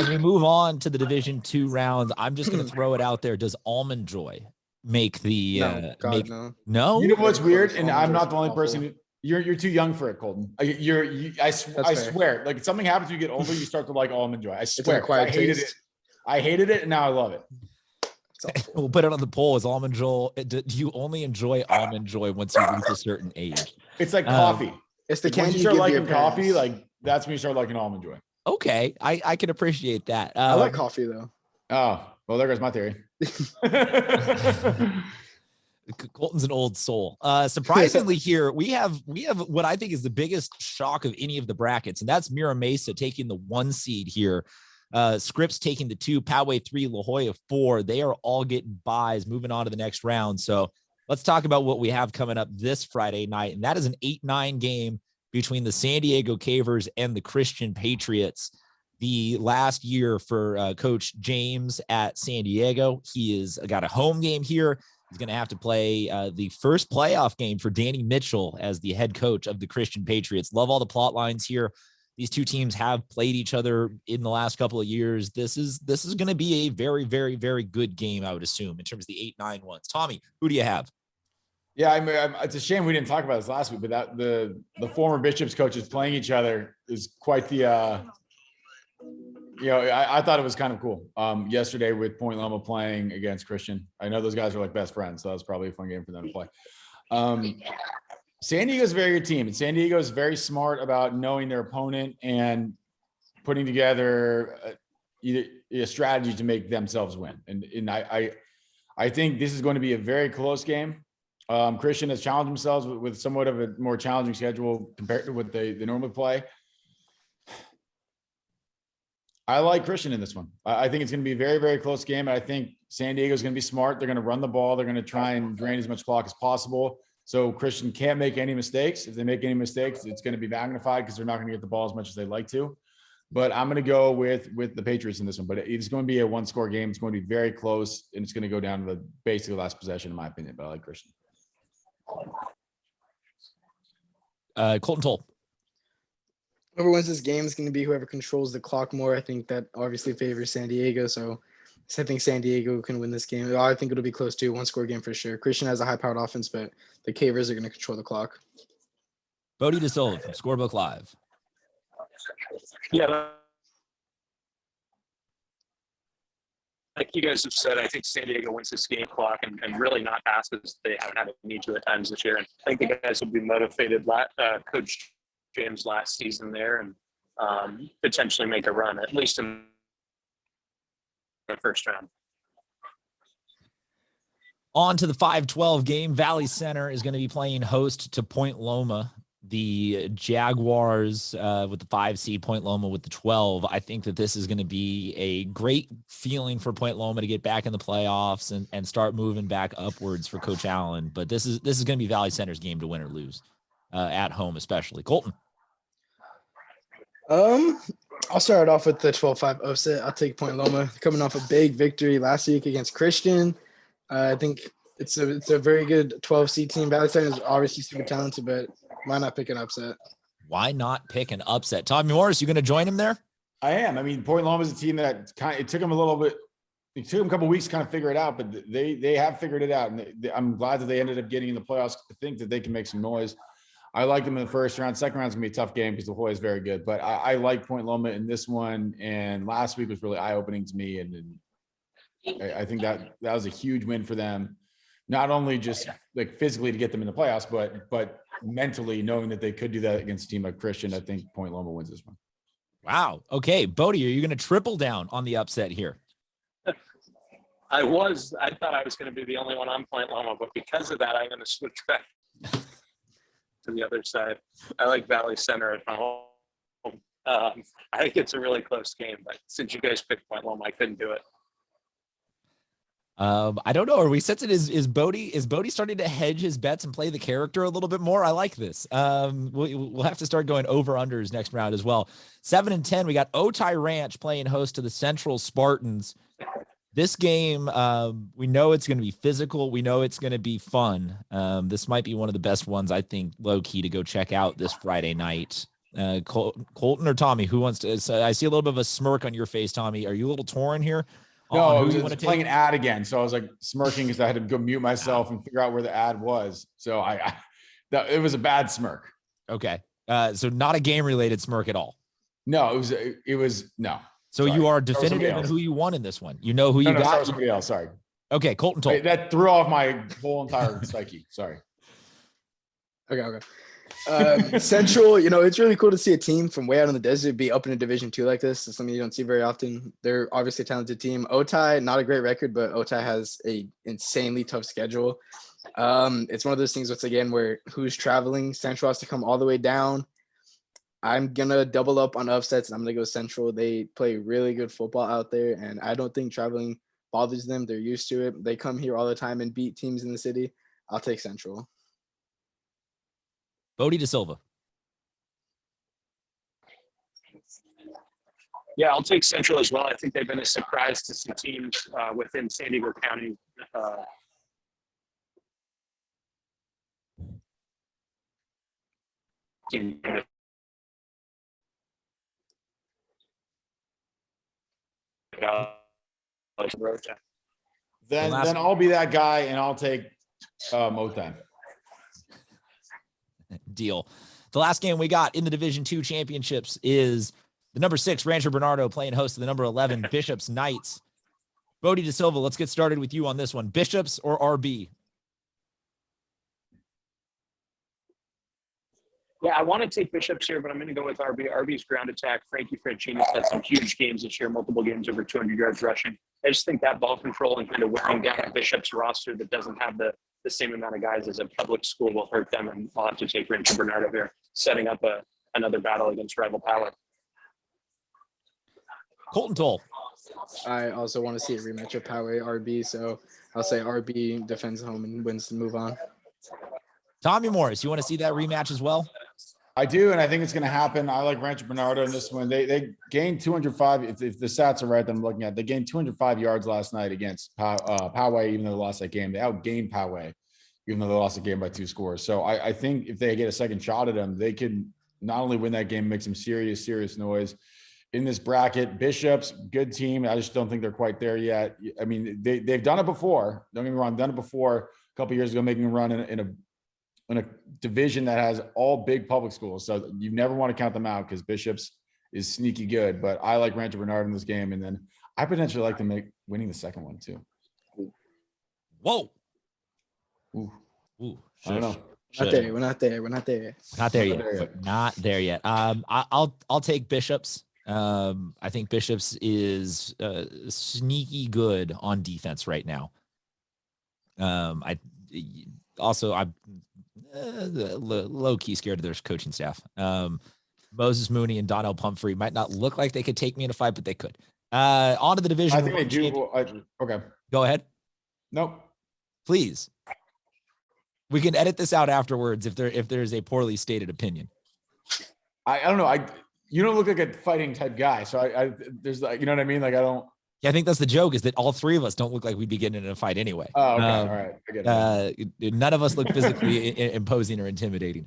as we move on to the Division II rounds, I'm just going to throw it out there. Does Almond Joy make the no. No? You know what's weird, and I'm not the only person. You're too young for it, Colton. I swear, like something happens when you get older, you start to like Almond Joy. I swear, I hated it. I hated it, and now I love it. We'll put it on the poll. Is Almond Joy? Do you only enjoy Almond Joy once you reach a certain age? It's like coffee. It's the like candy when you you start give liking your coffee. parents. Like that's when you start liking Almond Joy. Okay, I can appreciate that. I like coffee though. Oh, well, there goes my theory. Colton's an old soul. Surprisingly here, we have what I think is the biggest shock of any of the brackets, and that's Mira Mesa taking the 1 seed here. Scripps taking the 2, Poway 3, La Jolla 4. They are all getting buys, moving on to the next round. So let's talk about what we have coming up this Friday night, and that is an 8-9 game between the San Diego Cavers and the Christian Patriots. The last year for Coach James at San Diego, he has got a home game here. He's going to have to play the first playoff game for Danny Mitchell as the head coach of the Christian Patriots. Love all the plot lines here. These two teams have played each other in the last couple of years. This is going to be a very, very, very good game, I would assume, in terms of the 8-9 ones. Tommy, who do you have? Yeah, I mean, it's a shame we didn't talk about this last week, but that the former Bishops coaches playing each other is quite the I thought it was kind of cool. Yesterday with Point Loma playing against Christian. I know those guys are like best friends, so that was probably a fun game for them to play. San Diego's a very good team, and San Diego is very smart about knowing their opponent and putting together a strategy to make themselves win. And I think this is going to be a very close game. Christian has challenged themselves with somewhat of a more challenging schedule compared to what they normally play. I like Christian in this one. I think it's going to be a very, very close game. And I think San Diego is going to be smart. They're going to run the ball. They're going to try and drain as much clock as possible. So Christian can't make any mistakes. If they make any mistakes, it's going to be magnified because they're not going to get the ball as much as they'd like to. But I'm going to go with the Patriots in this one. But it's going to be a 1-score game. It's going to be very close, and it's going to go down to the basically last possession, in my opinion. But I like Christian. Colton Toll. Whoever wins this game is going to be whoever controls the clock more. I think that obviously favors San Diego. So I think San Diego can win this game. I think it'll be close to a 1-score game for sure. Christian has a high-powered offense, but the Cavers are going to control the clock. Bodie DeSilva from Scorebook Live. Yeah. Like you guys have said, I think San Diego wins this game clock and really not fast as they haven't had a need to at times this year. And I think the guys will be motivated. Coach James last season there and potentially make a run, at least in the first round. On to the 5-12 game. Valley Center is going to be playing host to Point Loma. The Jaguars with the 5 seed, Point Loma with the 12. I think that this is going to be a great feeling for Point Loma to get back in the playoffs and start moving back upwards for Coach Allen. But this is going to be Valley Center's game to win or lose at home, especially. Colton. I'll start it off with the 12-5 upset. I'll take Point Loma coming off a big victory last week against Christian. I think it's a very good 12 seed team. Valley Center is obviously super talented, but why not pick an upset? Why not pick an upset? Tommy Morris, you going to join him there? I am. I mean, Point Loma is a team that it took them a little bit. It took them a couple of weeks to kind of figure it out, but they have figured it out. And I'm glad that they ended up getting in the playoffs. I think that they can make some noise. I like them in the first round. Second round is going to be a tough game because La Jolla is very good. But I like Point Loma in this one. And last week was really eye-opening to me. And I think that was a huge win for them. Not only just like physically to get them in the playoffs, but mentally knowing that they could do that against a team like Christian. I think Point Loma wins this one. Wow. Okay. Bodie, are you going to triple down on the upset here? I thought I was going to be the only one on Point Loma, but because of that, I'm going to switch back to the other side. I like Valley Center at home. I think it's a really close game, but since you guys picked Point Loma, I couldn't do it. I don't know. Are we sensing is Bodie starting to hedge his bets and play the character a little bit more? I like this. We'll have to start going over unders next round as well. 7 and 10. We got Otay Ranch playing host to the Central Spartans. This game, we know it's going to be physical. We know it's going to be fun. This might be one of the best ones, I think, low key to go check out this Friday night. Colton or Tommy? Who wants to? So I see a little bit of a smirk on your face, Tommy. Are you a little torn here? No, on I who was you just want to playing take? an ad again, so I was like smirking because I had to go mute myself and figure out where the ad was. So it was a bad smirk. Okay. So not a game related smirk at all. No, it was no. So Sorry. you are That was somebody definitive in else. who you won in this one. You know who you No, sorry, got. somebody else. Sorry. Okay, Colton Toll. Wait, that threw off my whole entire psyche. Sorry. Okay. Central, it's really cool to see a team from way out in the desert be up in a Division II like this. It's something you don't see very often. They're obviously a talented team. Otay, not a great record, but Otay has a insanely tough schedule. It's one of those things once again where who's traveling? Central has to come all the way down. I'm gonna double up on upsets. I'm gonna go Central. They play really good football out there, and I don't think traveling bothers them. They're used to it. They come here all the time and beat teams in the city. I'll take Central. Bodie De Silva. Yeah, I'll take Central as well. I think they've been a surprise to some teams within San Diego County. Then last- I'll be that guy and I'll take Otay. Deal. The last game we got in the Division II championships is the number 6 Rancho Bernardo playing host to the number 11 Bishops Knights. Bodie De Silva, let's get started with you on this one. Bishops or RB? Yeah, I want to take Bishops here, but I'm going to go with RB. RB's ground attack. Frankie Francini's had some huge games this year, multiple games over 200 yards rushing. I just think that ball control and kind of wearing down a Bishops roster that doesn't have the same amount of guys as a public school will hurt them, and I'll have to take Rancho Bernardo here, setting up another battle against rival power. Colton Toll. I also want to see a rematch of Poway RB, so I'll say RB defends home and wins to move on. Tommy Morris, you want to see that rematch as well? I do, and I think it's going to happen. I like Rancho Bernardo in this one. They gained 205. If the stats are right that I'm looking at, they gained 205 yards last night against Poway, even though they lost that game. They outgained Poway, even though they lost the game by 2 scores. So I think if they get a second shot at them, they can not only win that game, make some serious noise in this bracket. Bishops, good team. I just don't think they're quite there yet. I mean, they've done it before. Don't get me wrong, done it before a couple years ago, making a run in a division that has all big public schools. So you never want to count them out because Bishops is sneaky good, but I like Rancho Bernardo in this game. And then I potentially like to winning the second one too. Whoa. Ooh. I don't know. We're not there. Not there yet. Not there yet. I'll take Bishops. I think Bishops is sneaky good on defense right now. I'm low key scared of their coaching staff. Moses Mooney and Donnell Pumphrey might not look like they could take me in a fight, but they could. On to the division. I think they do. Okay. Go ahead. Nope. Please. We can edit this out afterwards if there's a poorly stated opinion. I don't know. You don't look like a fighting type guy. So there's like, you know what I mean? Like, I don't. Yeah, I think that's the joke, is that all three of us don't look like we'd be getting in a fight anyway. Oh, okay. All right. I get it. None of us look physically imposing or intimidating.